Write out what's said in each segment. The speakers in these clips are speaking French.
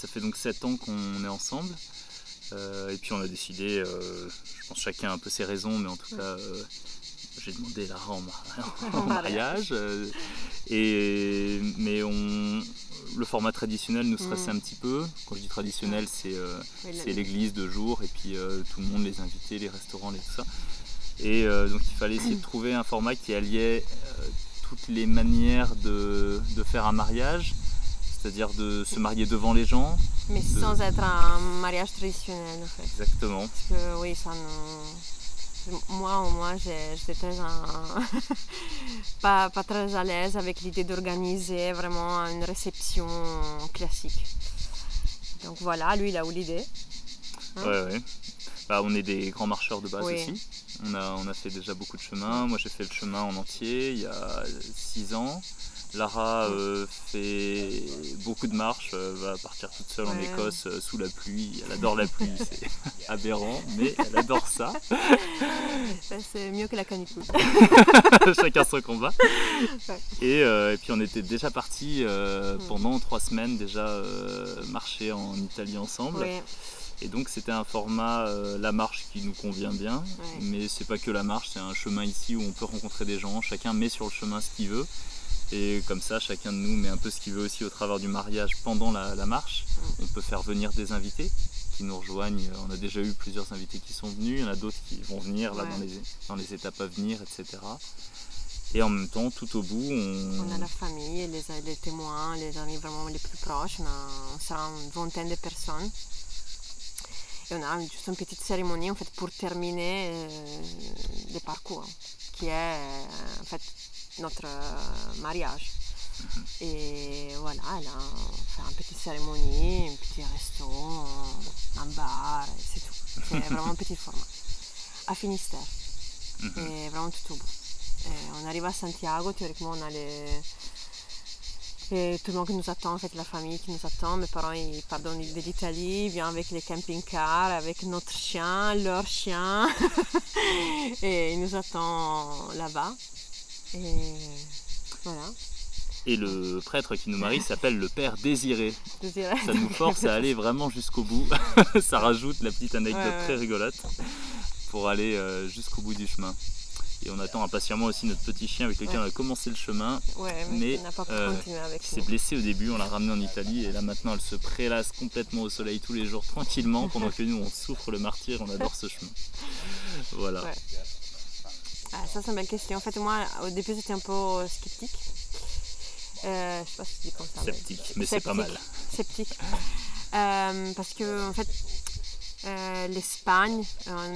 ça fait donc 7 ans qu'on est ensemble. Et puis on a décidé, je pense chacun a un peu ses raisons, mais en tout cas j'ai demandé Lara en mariage. Mais le format traditionnel nous stressait un petit peu. Quand je dis traditionnel, c'est l'église de jour et puis tout le monde, les invités, les restaurants, tout ça. Et donc il fallait essayer de trouver un format qui alliait toutes les manières de faire un mariage, c'est-à-dire de se marier devant les gens. Mais sans être un mariage traditionnel en fait. Exactement. Parce que oui, ça nous... Moi j'étais pas très à l'aise avec l'idée d'organiser vraiment une réception classique. Donc voilà, lui il a eu l'idée. Ouais. Bah, on est des grands marcheurs de base aussi. On a fait déjà beaucoup de chemin. Moi j'ai fait le chemin en entier il y a 6 ans. Lara fait beaucoup de marches, va partir toute seule en Écosse sous la pluie. Elle adore la pluie, c'est aberrant, mais elle adore ça. C'est mieux que la canicule. Chacun son combat. Et puis on était déjà partis pendant 3 semaines déjà marcher en Italie ensemble. Et donc c'était un format, la marche qui nous convient bien, mais c'est pas que la marche, c'est un chemin ici où on peut rencontrer des gens, chacun met sur le chemin ce qu'il veut. Et comme ça, chacun de nous met un peu ce qu'il veut aussi au travers du mariage pendant la marche. On peut faire venir des invités qui nous rejoignent. On a déjà eu plusieurs invités qui sont venus, il y en a d'autres qui vont venir là, dans les étapes à venir, etc. Et en même temps, tout au bout, on a la famille, les témoins, les amis vraiment les plus proches. On sera une vingtaine de personnes. Et on a juste une petite cérémonie en fait, pour terminer le parcours, qui est en fait notre mariage. Et voilà, là, on fait une petite cérémonie, un petit resto, un bar, c'est tout. C'est vraiment un petit format. À Finistère. Et vraiment tout au bout. Et on arrive à Santiago, théoriquement on a et tout le monde qui nous attend, en fait la famille qui nous attend, mes parents ils partent de l'Italie, ils viennent avec les camping-cars, avec notre chien, leur chien, et ils nous attendent là-bas. Et voilà. Et le prêtre qui nous marie s'appelle le Père Désiré. Ça nous force à aller vraiment jusqu'au bout. Ça rajoute la petite anecdote très rigolote pour aller jusqu'au bout du chemin. Et on attend impatiemment aussi notre petit chien avec lequel on a commencé le chemin. Mais il s'est blessé au début, on l'a ramené en Italie et là maintenant elle se prélasse complètement au soleil tous les jours tranquillement pendant que nous on souffre le martyre, on adore ce chemin. Voilà. Ça c'est une belle question. En fait moi au début j'étais un peu sceptique. Je sais pas si je dis comme ça. Sceptique, mais c'est pas mal. Sceptique. Parce que en fait l'Espagne, en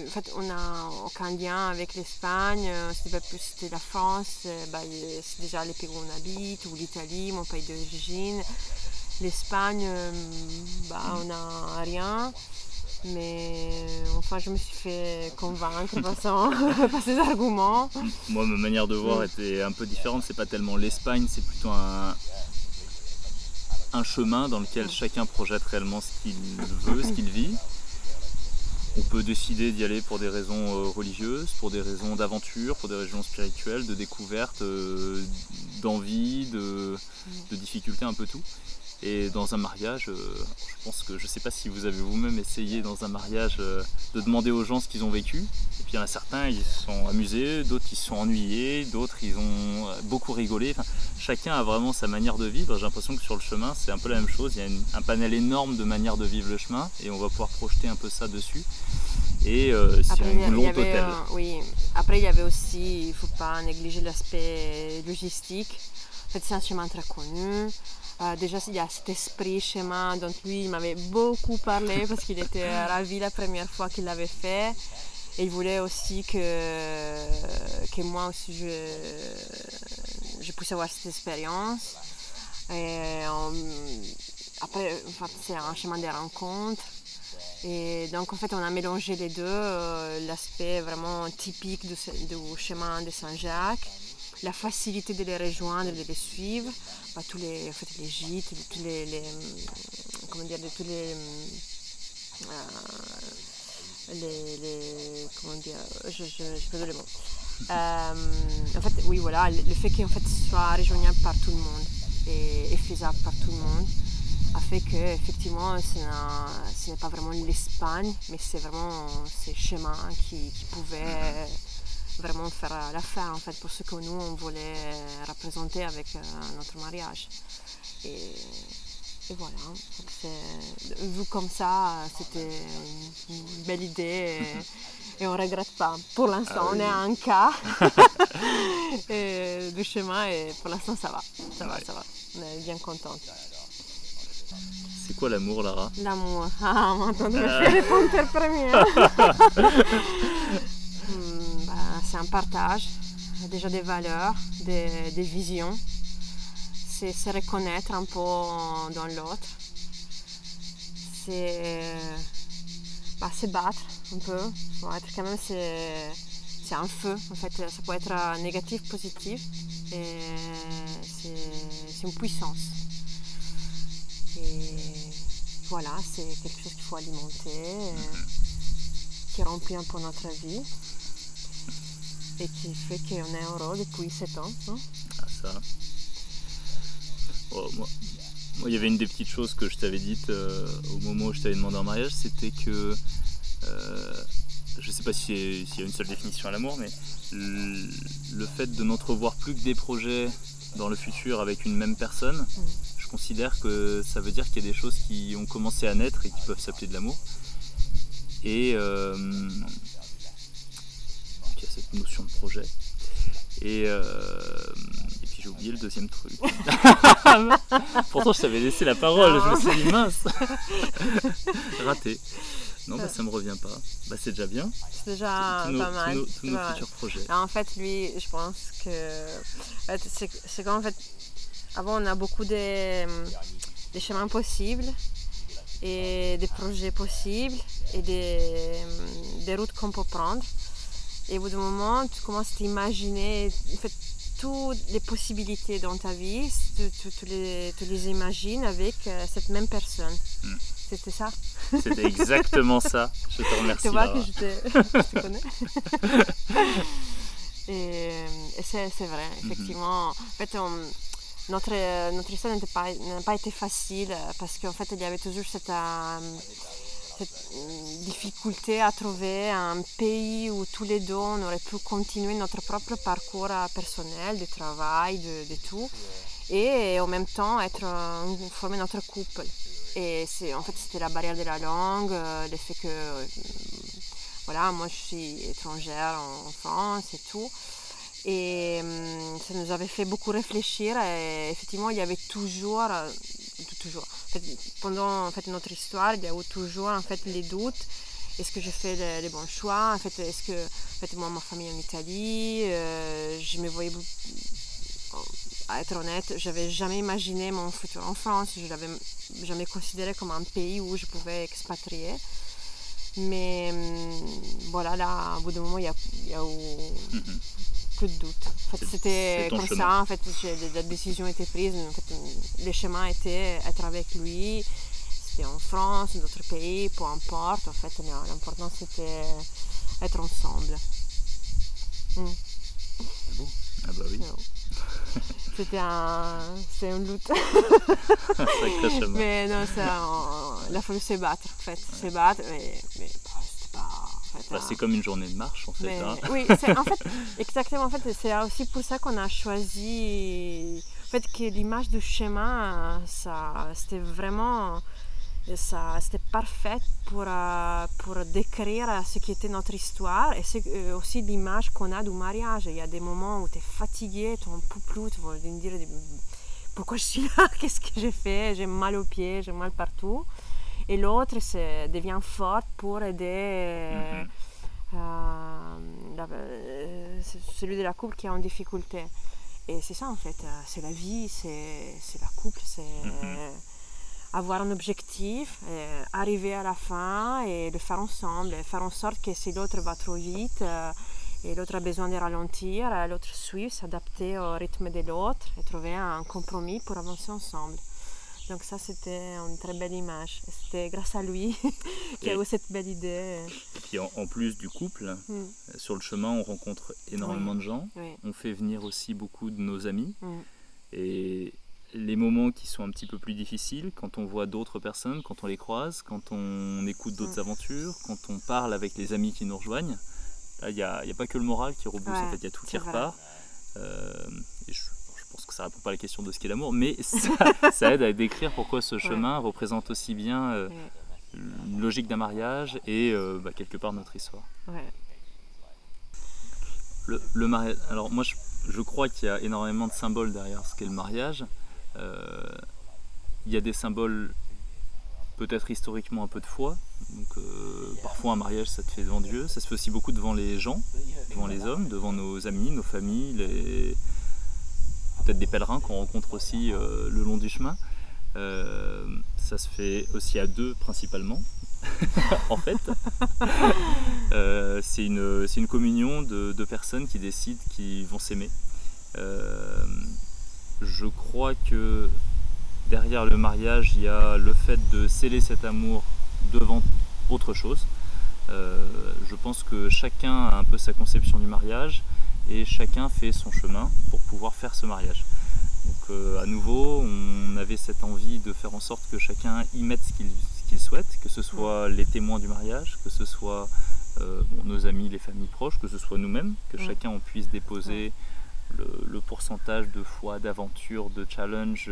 fait, on n'a aucun lien avec l'Espagne, c'était la France, c'est déjà les pays où on habite, ou l'Italie, mon pays d'origine. L'Espagne, on n'a rien, mais enfin je me suis fait convaincre par ces arguments. Moi ma manière de voir était un peu différente, c'est pas tellement l'Espagne, c'est plutôt un chemin dans lequel chacun projette réellement ce qu'il veut, ce qu'il vit. On peut décider d'y aller pour des raisons religieuses, pour des raisons d'aventure, pour des raisons spirituelles, de découverte, d'envie, de difficulté, un peu tout. Et dans un mariage, je pense que, je ne sais pas si vous avez vous-même essayé dans un mariage de demander aux gens ce qu'ils ont vécu. Et puis il y en a certains, ils se sont amusés, d'autres ils se sont ennuyés, d'autres ils ont beaucoup rigolé. Enfin, chacun a vraiment sa manière de vivre. J'ai l'impression que sur le chemin, c'est un peu la même chose. Il y a un panel énorme de manières de vivre le chemin et on va pouvoir projeter un peu ça dessus. Et c'est un long hôtel. Oui, après il y avait aussi, il ne faut pas négliger l'aspect logistique. En fait, c'est un chemin très connu. Déjà, il y a cet esprit chemin dont lui, il m'avait beaucoup parlé parce qu'il était ravi la première fois qu'il l'avait fait. Et il voulait aussi que moi aussi, je puisse avoir cette expérience. Et après, en fait, c'est un chemin de rencontres. Et donc, en fait, on a mélangé les deux, l'aspect vraiment typique du chemin de Saint-Jacques, la facilité de les rejoindre, de les suivre, tous les, en fait, les gîtes, tous les comment dire, tous comment dire, je perds le mot. En fait, oui, voilà, le fait qu'en fait, ce soit rejoignable par tout le monde et faisable par tout le monde. a fait que effectivement ce n'est pas vraiment l'Espagne, mais c'est vraiment ces chemins qui pouvaient vraiment faire l'affaire en fait pour ce que nous on voulait représenter avec notre mariage. Et voilà, vu comme ça, c'était une belle idée et on ne regrette pas. Pour l'instant, on est à un cas du chemin et pour l'instant ça va. On est bien contente. C'est quoi l'amour, Lara? L'amour. Ah, maintenant tu me fais répondre premier. C'est un partage, déjà des valeurs, des visions. C'est se reconnaître un peu dans l'autre. C'est se battre un peu. Quand même, c'est un feu. En fait, ça peut être négatif, positif. Et c'est une puissance. Et voilà, c'est quelque chose qu'il faut alimenter, qui remplit un peu notre vie et qui fait qu'on est heureux depuis 7 ans. Non? Ah, ça. Oh, moi, il y avait une des petites choses que je t'avais dites au moment où je t'avais demandé en mariage, c'était que je ne sais pas s'il y a une seule définition à l'amour, mais le fait de n'entrevoir plus que des projets dans le futur avec une même personne, je considère que ça veut dire qu'il y a des choses qui ont commencé à naître et qui peuvent s'appeler de l'amour. Et il y a cette notion de projet. Et puis j'ai oublié le deuxième truc. Pourtant je t'avais laissé la parole, je me suis dit mince. Raté. Non, ça me revient pas. C'est déjà bien. C'est déjà pas mal. Tous nos futurs projets. En fait, lui, je pense que c'est qu'en fait, avant on a beaucoup des chemins possibles et des projets possibles et des routes qu'on peut prendre. Et au bout d'un moment, tu commences à t'imaginer en fait, toutes les possibilités dans ta vie, tu les imagines avec cette même personne. C'était ça? C'était exactement ça. Je te remercie. Tu vois Lara. que je te connais. Et c'est vrai, effectivement. En fait, notre histoire n'a pas été facile parce qu'en fait, il y avait toujours cette difficulté à trouver un pays où tous les deux on aurait pu continuer notre propre parcours personnel, de travail, de tout, et en même temps former notre couple. Et en fait c'était la barrière de la langue, le fait que voilà, moi je suis étrangère en France et tout. Et ça nous avait fait beaucoup réfléchir et effectivement il y avait toujours en fait, pendant notre histoire il y a eu toujours en fait les doutes. Est-ce que je fais les bons choix? En fait, est-ce que moi ma famille en Italie, je me voyais, à être honnête, j'avais jamais imaginé mon futur en France, je l'avais jamais considéré comme un pays où je pouvais expatrier. Mais voilà, là, au bout d'un moment, il y a eu peu de doute. En fait, c'était comme chemin. ça, en fait, la décision était prise. En fait, le chemin était être avec lui. C'était en France, dans d'autres pays, peu importe. En fait, l'important c'était être ensemble. C'est beau. Ah bah oui. C'était un lutte. Sacré chemin. Mais non, il a fallu se battre, en fait. Se battre, mais c'était pas... En fait, c'est comme une journée de marche, en fait. mais, hein. oui, en fait, exactement. En fait, c'est aussi pour ça qu'on a choisi... En fait, que l'image du chemin, c'était vraiment... c'était parfait pour décrire ce qui était notre histoire et c'est aussi l'image qu'on a du mariage. Il y a des moments où tu es fatigué, tu n'en peux plus, tu vas me dire pourquoi je suis là, qu'est-ce que j'ai fait, j'ai mal aux pieds, j'ai mal partout. Et l'autre devient forte pour aider celui de la couple qui est en difficulté. Et c'est ça en fait, c'est la vie, c'est la couple, c'est... avoir un objectif, arriver à la fin et le faire ensemble, et faire en sorte que si l'autre va trop vite et l'autre a besoin de ralentir, l'autre suit, s'adapter au rythme de l'autre et trouver un compromis pour avancer ensemble. Donc ça c'était une très belle image. Et c'était grâce à lui qu'il y a eu cette belle idée. Et puis en plus du couple, sur le chemin on rencontre énormément de gens. Oui. On fait venir aussi beaucoup de nos amis. Et les moments qui sont un petit peu plus difficiles, quand on voit d'autres personnes, quand on les croise, quand on écoute d'autres aventures, quand on parle avec les amis qui nous rejoignent. Là, il n'y a pas que le moral qui rebooste, en fait, il y a tout qui repart. Et je pense que ça ne répond pas à la question de ce qu'est l'amour, mais ça aide à décrire pourquoi ce chemin représente aussi bien une logique d'un mariage et quelque part notre histoire. Le mariage, alors moi je crois qu'il y a énormément de symboles derrière ce qu'est le mariage. Il y a des symboles peut-être historiquement un peu de foi. Donc, parfois un mariage ça te fait devant Dieu, ça se fait aussi beaucoup devant les gens, devant les hommes, devant nos amis, nos familles, peut-être des pèlerins qu'on rencontre aussi le long du chemin. Ça se fait aussi à deux principalement. En fait, c'est une communion de personnes qui décident qu'ils vont s'aimer. Je crois que derrière le mariage, il y a le fait de sceller cet amour devant autre chose. Je pense que chacun a un peu sa conception du mariage et chacun fait son chemin pour pouvoir faire ce mariage. Donc à nouveau, on avait cette envie de faire en sorte que chacun y mette ce qu'il souhaite, que ce soit les témoins du mariage, que ce soit nos amis, les familles proches, que ce soit nous-mêmes, que chacun on puisse déposer le pourcentage de foi, d'aventure, de challenge,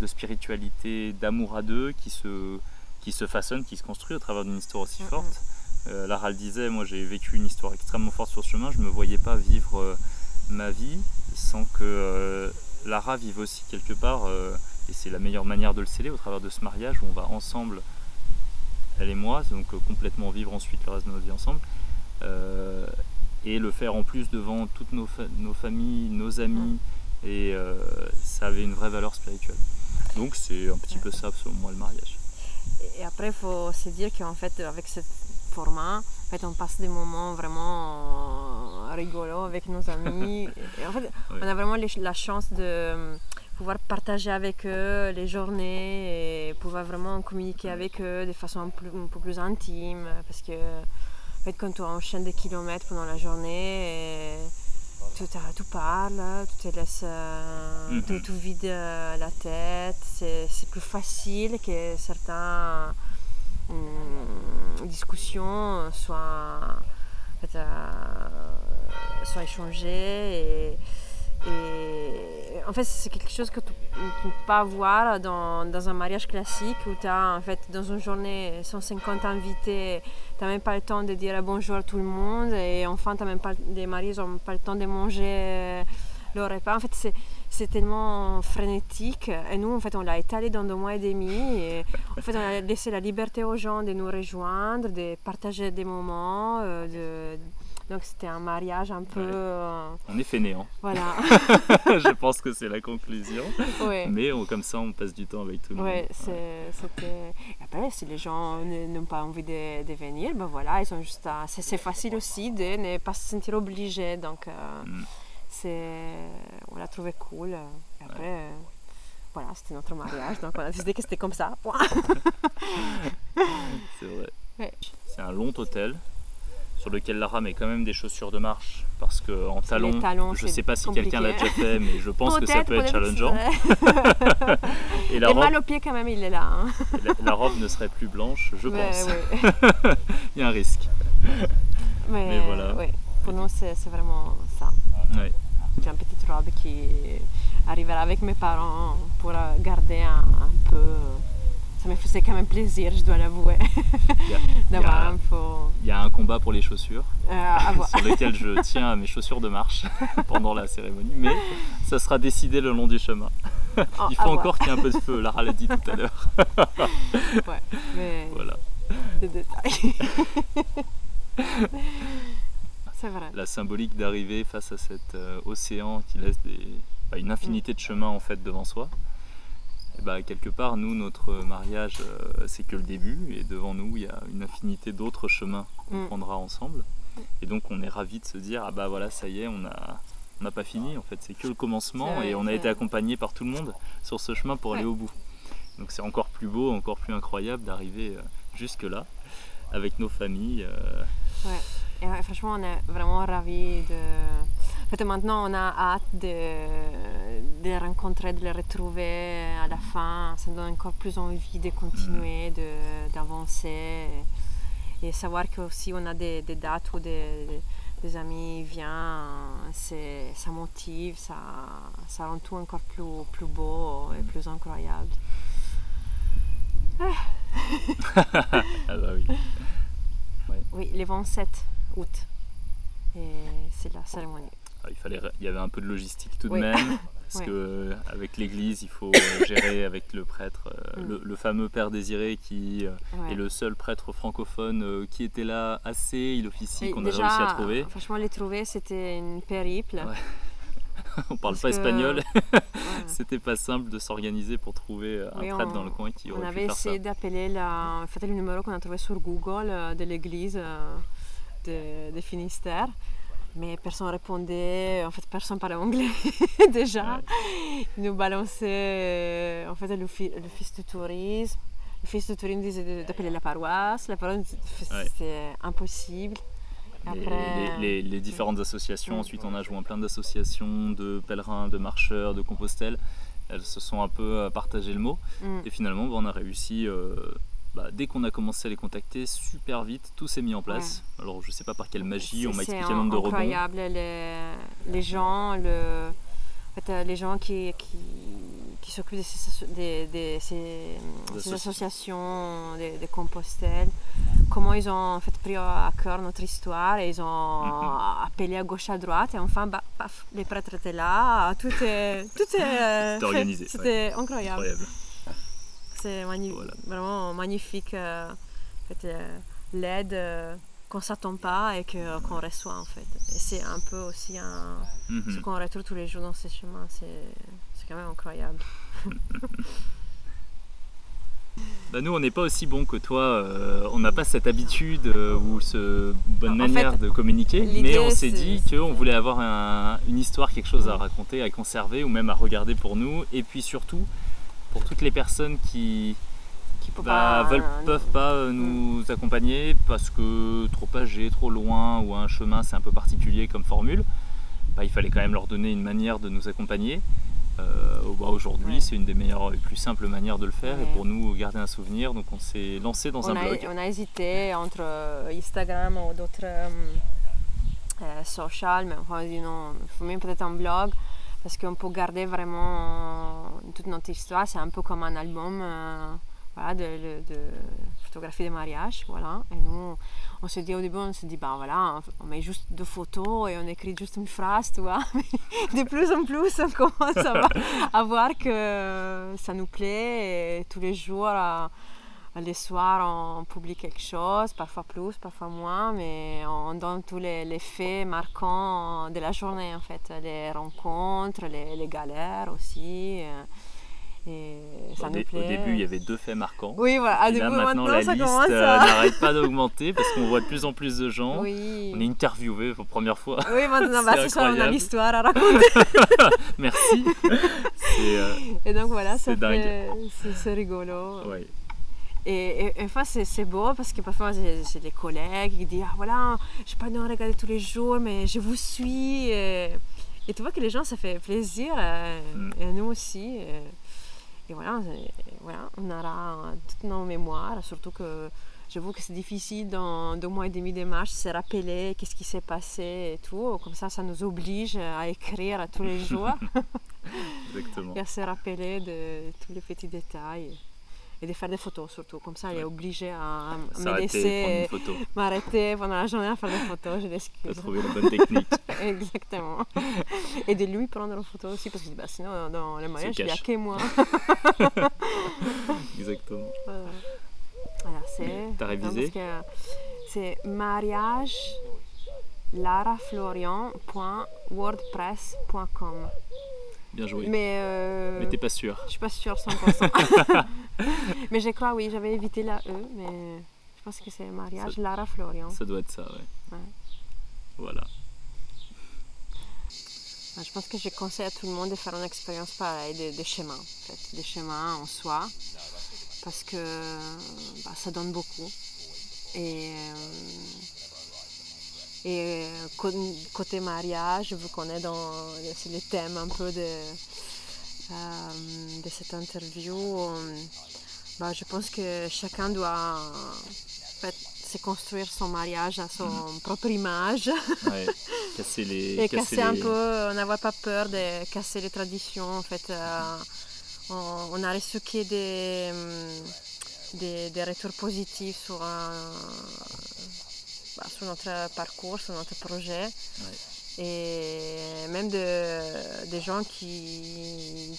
de spiritualité, d'amour à deux qui se façonne, qui se construit au travers d'une histoire aussi forte. Lara le disait, moi j'ai vécu une histoire extrêmement forte sur ce chemin, je ne me voyais pas vivre ma vie sans que Lara vive aussi quelque part, et c'est la meilleure manière de le sceller au travers de ce mariage où on va ensemble, elle et moi, donc complètement vivre ensuite le reste de notre vie ensemble, et le faire en plus devant toutes nos familles, nos amis, et ça avait une vraie valeur spirituelle. Donc c'est un petit peu ça selon moi le mariage. Et après il faut se dire qu'en fait avec ce format, en fait, on passe des moments vraiment rigolos avec nos amis. Et en fait, on a vraiment la chance de pouvoir partager avec eux les journées et pouvoir vraiment communiquer avec eux de façon un peu plus intime. Parce que en fait, quand tu enchaînes des kilomètres pendant la journée, tu parles, tu te laisses, tu vides la tête. C'est plus facile que certains discussions soient échangées et en fait c'est quelque chose que tu ne peux pas avoir dans un mariage classique où tu as en fait dans une journée 150 invités, tu n'as même pas le temps de dire bonjour à tout le monde et enfin les mariés n'ont pas le temps de manger le repas. En fait c'est tellement frénétique et nous en fait on l'a étalé dans 2 mois et demi et en fait on a laissé la liberté aux gens de nous rejoindre, de partager des moments, donc c'était un mariage un peu... On est fainéant. Voilà. Je pense que c'est la conclusion. Mais comme ça on passe du temps avec tout le monde. C'était... Et après si les gens n'ont pas envie de venir, ben voilà, ils sont juste c'est facile aussi de ne pas se sentir obligés, donc on l'a trouvé cool. Et après, voilà, c'était notre mariage, donc on a décidé que c'était comme ça. C'est vrai. C'est un long hôtel sur lequel Lara met quand même des chaussures de marche parce qu'en talons, je ne sais pas si quelqu'un l'a déjà fait, mais je pense que ça peut être challengeant. Et mal au pied quand même, il est là. Hein. La robe ne serait plus blanche, je pense. Il y a un risque. Mais voilà. Pour nous, c'est vraiment ça. J'ai une petite robe qui arrivera avec mes parents pour garder un peu... Ça me faisait quand même plaisir, je dois l'avouer, d'avoir un peu... Il y a un combat pour les chaussures, sur lequel je tiens à mes chaussures de marche pendant la cérémonie, mais ça sera décidé le long du chemin. Il faut encore qu'il y ait un peu de feu, Lara l'a dit tout à l'heure. Mais voilà. Des détails. C'est vrai. La symbolique d'arriver face à cet océan qui laisse une infinité de chemins en fait devant soi. Et quelque part, nous, notre mariage, c'est que le début, et devant nous, il y a une infinité d'autres chemins qu'on prendra ensemble. Et donc, on est ravis de se dire, voilà, ça y est, on n'a pas fini, en fait, c'est que le commencement, et on a été accompagné par tout le monde sur ce chemin pour aller au bout. Donc, c'est encore plus beau, encore plus incroyable d'arriver jusque-là, avec nos familles. Et franchement, on est vraiment ravis En fait, maintenant, on a hâte de les rencontrer, de les retrouver à la fin. Ça donne encore plus envie de continuer, d'avancer. Et savoir qu'aussi on a des dates où des amis viennent, ça motive, ça rend tout encore plus beau et plus incroyable. Ah bah oui. Ouais. Oui, le 27 août. Et c'est la cérémonie. Ah, il y avait un peu de logistique tout de Oui. même, parce Oui. que avec l'église, il faut gérer avec le prêtre, le fameux Père Désiré qui Ouais. est le seul prêtre francophone qui était là assez, il officie, Et qu'on a déjà, réussi à trouver. Franchement, les trouver, c'était une périple. Ouais. On parle Parce pas que- espagnol, Ouais. c'était pas simple de s'organiser pour trouver un Oui, prêtre dans le coin qui on aurait avait pu faire ça. essayé d'appeler en fait, le numéro qu'on a trouvé sur Google de l'église de Finistère, mais personne répondait. En fait, personne parlait anglais déjà. Ouais. Ils nous balançaient en fait, l'office de tourisme. L'office de tourisme disait d'appeler la paroisse. La paroisse, c'était impossible. Après, Les différentes associations, ensuite on a joint plein d'associations de pèlerins, de marcheurs, de Compostelle. Elles se sont un peu partagé le mot. Et finalement, on a réussi, dès qu'on a commencé à les contacter, super vite, tout s'est mis en place. Ouais. Alors je sais pas par quelle magie, on m'a expliqué c'est un nombre de rebonds. incroyable, les gens, en fait, les gens qui s'occupent de ces associations de Compostelle, comment ils ont en fait, pris à cœur notre histoire et ils ont appelé à gauche à droite et enfin paf, les prêtres étaient là, tout est C'était organisé. C'était incroyable. C'est Voilà. vraiment magnifique, en fait, l'aide qu'on ne s'attend pas et qu'on reçoit en fait. Et c'est un peu aussi ce qu'on retrouve tous les jours dans ces chemins, c'est quand même incroyable. Nous on n'est pas aussi bon que toi, on n'a pas cette habitude ou cette bonne manière de communiquer, mais on s'est dit qu'on voulait avoir une histoire, quelque chose à raconter, à conserver ou même à regarder pour nous, et puis surtout pour toutes les personnes qui peuvent pas nous accompagner parce que trop âgés, trop loin ou un chemin c'est un peu particulier comme formule, il fallait quand même leur donner une manière de nous accompagner. Aujourd'hui, c'est une des meilleures et plus simples manières de le faire et pour nous garder un souvenir, donc on s'est lancé dans un blog. On a hésité entre Instagram ou d'autres social, mais on a dit non, il faut même peut-être un blog parce qu'on peut garder vraiment toute notre histoire, c'est un peu comme un album de photographie de mariage, voilà. Et nous, on se dit au début, on met juste 2 photos et on écrit juste une phrase, tu vois. Mais de plus en plus, on commence à voir que ça nous plaît et tous les jours, les soirs, on publie quelque chose, parfois plus, parfois moins, mais on donne tous les faits marquants de la journée, en fait, les rencontres, les galères aussi. Et ça nous plaît. Au début, il y avait 2 faits marquants. Oui, voilà. Et là, maintenant, la liste n'arrête pas d'augmenter parce qu'on voit de plus en plus de gens. Oui. On est interviewé pour la première fois. Oui, maintenant, ce soir, on a l'histoire à raconter. Merci. Et donc, voilà, c'est dingue. C'est rigolo. Ouais. Et enfin, c'est beau parce que parfois, j'ai des collègues qui disent « Ah, voilà, je n'ai pas le temps de regarder tous les jours, mais je vous suis. » Et tu vois que les gens, ça fait plaisir. Et nous aussi. Et voilà, on aura toutes nos mémoires, surtout que j'avoue que c'est difficile dans 2 mois et demi de marche de se rappeler qu'est-ce qui s'est passé et tout. Comme ça nous oblige à écrire tous les jours. Exactement. Et à se rappeler de tous les petits détails. Et de faire des photos surtout. Comme ça, il est obligé à me laisser m'arrêter pendant la journée à faire des photos. Je l'excuse. De trouver la bonne technique. Exactement. Et de lui prendre une photo aussi, parce que sinon, dans le mariage, il n'y a que moi. Exactement. Voilà, t'as révisé? C'est mariagelaraflorian.wordpress.com. Bien joué. Mais t'es pas sûre. Je suis pas sûre 100%. Mais je crois, oui, j'avais évité la E, mais je pense que c'est mariage Lara Florian. Ça doit être ça, ouais. Voilà. Je pense que je conseille à tout le monde de faire une expérience pareille, des chemins, en fait, des chemins en soi, parce que ça donne beaucoup. Et Et côté mariage, vu qu'on est c'est le thème un peu de cette interview, je pense que chacun doit en fait, se construire son mariage à son propre image. Ouais, casser un peu, n'avoir pas peur de casser les traditions. En fait, on a reçu que des retours positifs sur notre parcours, sur notre projet. Ouais. Et même des gens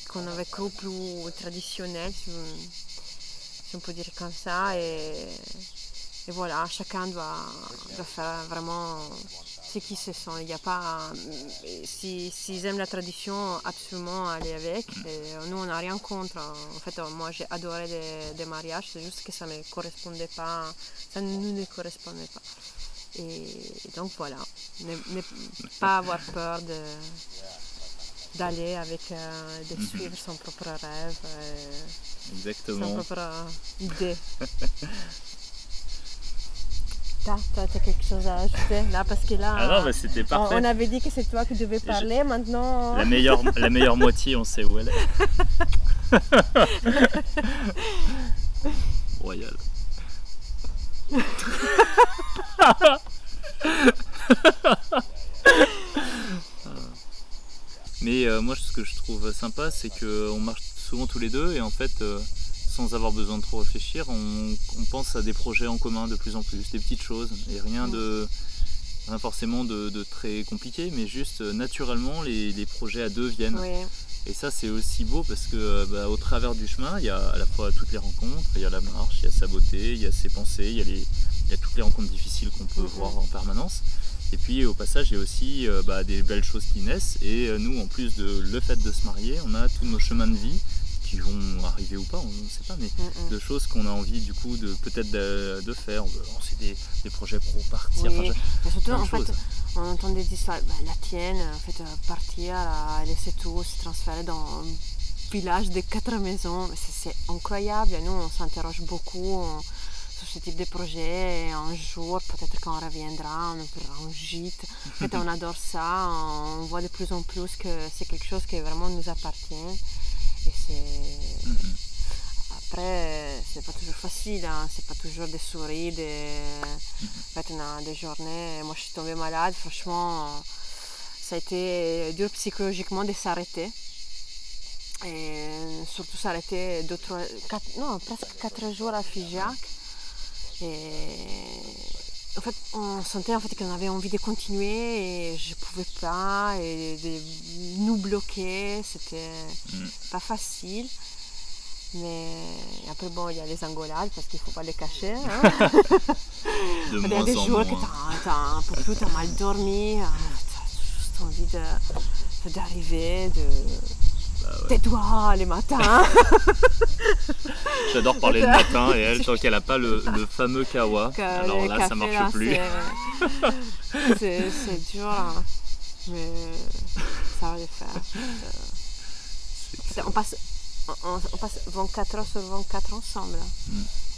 qu'on avait cru plus traditionnels, si on peut dire comme ça. Et voilà, chacun doit faire vraiment ce qu'il se sent. Il n'y a pas, s'ils aiment la tradition, absolument aller avec. Et nous, on n'a rien contre. En fait, moi, j'ai adoré des mariages, c'est juste que ça ne me correspondait pas, ça ne nous correspondait pas. Et donc voilà, ne pas avoir peur d'aller avec, de suivre son propre rêve, exactement. son propre idée. T'as quelque chose à ajouter là, parce que là, ah non, c'était parfait. On avait dit que c'est toi qui devais parler, maintenant... La meilleure moitié, on sait où elle est. Royal. Mais moi, ce que je trouve sympa, c'est qu'on marche souvent tous les deux et en fait, sans avoir besoin de trop réfléchir, on pense à des projets en commun de plus en plus, des petites choses et rien forcément de très compliqué, mais juste naturellement les projets à deux viennent. Oui. Et ça, c'est aussi beau parce que au travers du chemin, il y a à la fois toutes les rencontres, il y a la marche, il y a sa beauté, il y a ses pensées, il y a toutes les rencontres difficiles qu'on peut voir en permanence. Et puis au passage, il y a aussi des belles choses qui naissent. Et nous, en plus de le fait de se marier, on a tous nos chemins de vie qui vont arriver ou pas, on ne sait pas, mais de choses qu'on a envie du coup peut-être de faire. On veut lancer des projets pro, partir. Oui, mais surtout en fait, on entendait des histoires, la tienne, en fait, partir, laisser tout, se transférer dans un village de 4 maisons, c'est incroyable. Et nous, on s'interroge beaucoup sur ce type de projet. Et un jour, peut-être qu'on reviendra, on fera un gîte. En fait, on adore ça. On voit de plus en plus que c'est quelque chose qui vraiment nous appartient. Et c'est... Après, c'est pas toujours facile, hein. C'est pas toujours des sourires, En fait, on a des journées... Moi, je suis tombée malade. Franchement, ça a été dur psychologiquement de s'arrêter. Et surtout s'arrêter presque 4 jours à Figeac. Et en fait, on sentait en fait qu'on avait envie de continuer et je ne pouvais pas, et de nous bloquer, c'était pas facile. Mais après, bon, il y a les engolades parce qu'il ne faut pas les cacher. Hein. Il y a des jours que tu as mal dormi, tu as juste envie d'arriver, tais-toi les matins. J'adore parler le matin et elle, tant qu'elle n'a pas le fameux kawa, alors là ça marche plus. C'est dur, hein. Mais ça va le faire. On passe 24 heures sur 24 ensemble.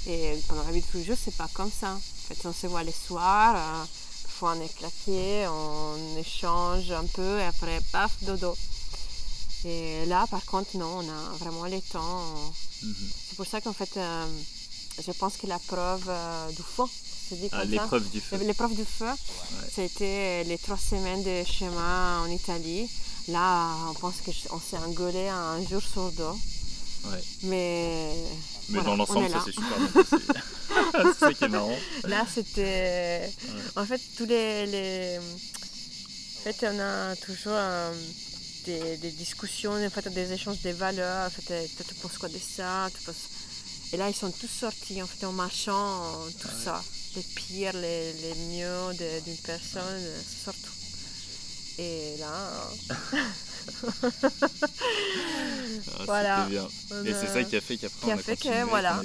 Et pendant la vie de tous les jours, c'est pas comme ça. En fait, on se voit les soirs, parfois on est claqué, on échange un peu et après, paf, dodo. Et là, par contre, non, on a vraiment le temps. C'est pour ça qu'en fait, je pense que la preuve du feu, l'épreuve du feu. L'épreuve du feu, c'était les 3 semaines de chemin en Italie. Là, on pense qu'on s'est engueulé un jour sur 2. Ouais. Mais voilà, dans l'ensemble, ça s'est super bien passé. C'est ça qui est marrant. Là, c'était... En fait, En fait, on a toujours... Des discussions, en fait, des échanges de valeurs. En fait, tu penses quoi de ça, Et là, ils sont tous sortis en fait, en marchant, tout ça. Les pires, les mieux d'une personne, ça sort tout. Et là... voilà. C'était bien. Et c'est ça qui a fait qu'après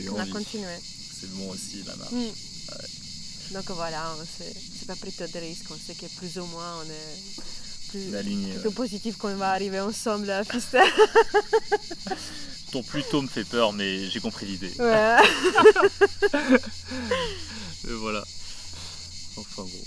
on a continué. C'est bon aussi, la marche. Donc voilà, c'est pas pris de risque. On sait que plus ou moins on est... plutôt positif qu'on va arriver ensemble à Finstère. Ton plutôt me fait peur, mais j'ai compris l'idée. Ouais. Et voilà. Enfin bon.